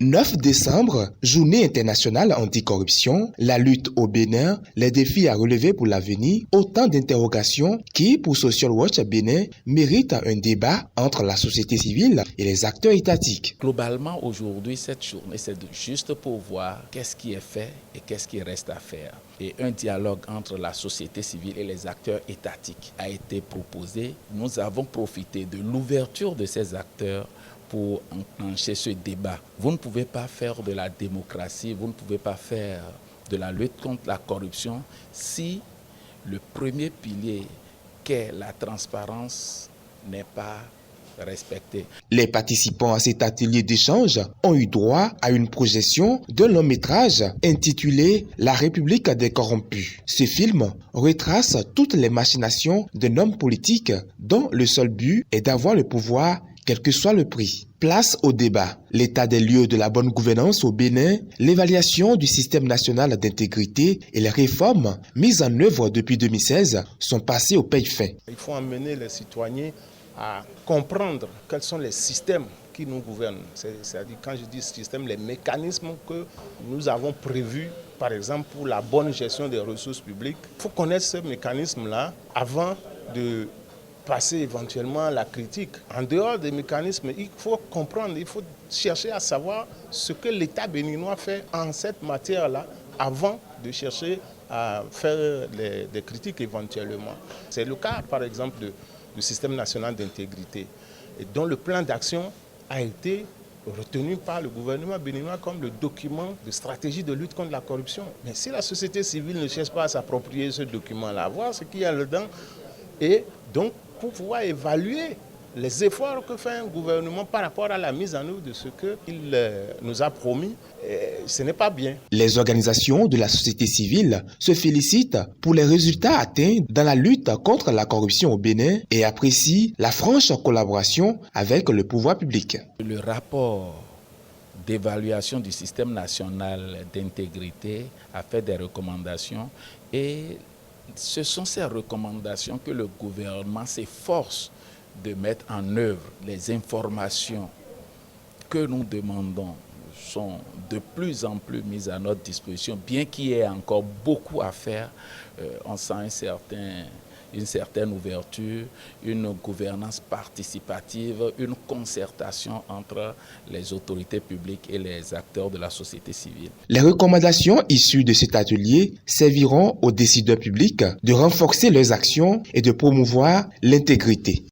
9 décembre, journée internationale anticorruption, la lutte au Bénin, les défis à relever pour l'avenir, autant d'interrogations qui, pour Social Watch Bénin, méritent un débat entre la société civile et les acteurs étatiques. Globalement, aujourd'hui, cette journée, c'est juste pour voir qu'est-ce qui est fait et qu'est-ce qui reste à faire. Et un dialogue entre la société civile et les acteurs étatiques a été proposé. Nous avons profité de l'ouverture de ces acteurs pour enclencher ce débat. Vous ne pouvez pas faire de la démocratie, vous ne pouvez pas faire de la lutte contre la corruption si le premier pilier qu'est la transparence n'est pas respecté. Les participants à cet atelier d'échange ont eu droit à une projection d'un long métrage intitulé « La République des corrompus ». Ce film retrace toutes les machinations d'un homme politique dont le seul but est d'avoir le pouvoir quel que soit le prix. Place au débat. L'état des lieux de la bonne gouvernance au Bénin, l'évaluation du système national d'intégrité et les réformes mises en œuvre depuis 2016 sont passées au peigne fin. Il faut amener les citoyens à comprendre quels sont les systèmes qui nous gouvernent. C'est-à-dire, quand je dis système, les mécanismes que nous avons prévus, par exemple pour la bonne gestion des ressources publiques. Il faut connaître ces mécanismes-là avant de passer éventuellement à la critique. En dehors des mécanismes, il faut comprendre, il faut chercher à savoir ce que l'État béninois fait en cette matière-là avant de chercher à faire des critiques éventuellement. C'est le cas, par exemple, du système national d'intégrité, dont le plan d'action a été retenu par le gouvernement béninois comme le document de stratégie de lutte contre la corruption. Mais si la société civile ne cherche pas à s'approprier ce document-là, à voir ce qu'il y a dedans, et donc pour pouvoir évaluer les efforts que fait un gouvernement par rapport à la mise en œuvre de ce qu'il nous a promis, ce n'est pas bien. Les organisations de la société civile se félicitent pour les résultats atteints dans la lutte contre la corruption au Bénin et apprécient la franche collaboration avec le pouvoir public. Le rapport d'évaluation du système national d'intégrité a fait des recommandations et ce sont ces recommandations que le gouvernement s'efforce de mettre en œuvre. Les informations que nous demandons sont de plus en plus mises à notre disposition, bien qu'il y ait encore beaucoup à faire. On sent une certaine ouverture, une gouvernance participative, une concertation entre les autorités publiques et les acteurs de la société civile. Les recommandations issues de cet atelier serviront aux décideurs publics de renforcer leurs actions et de promouvoir l'intégrité.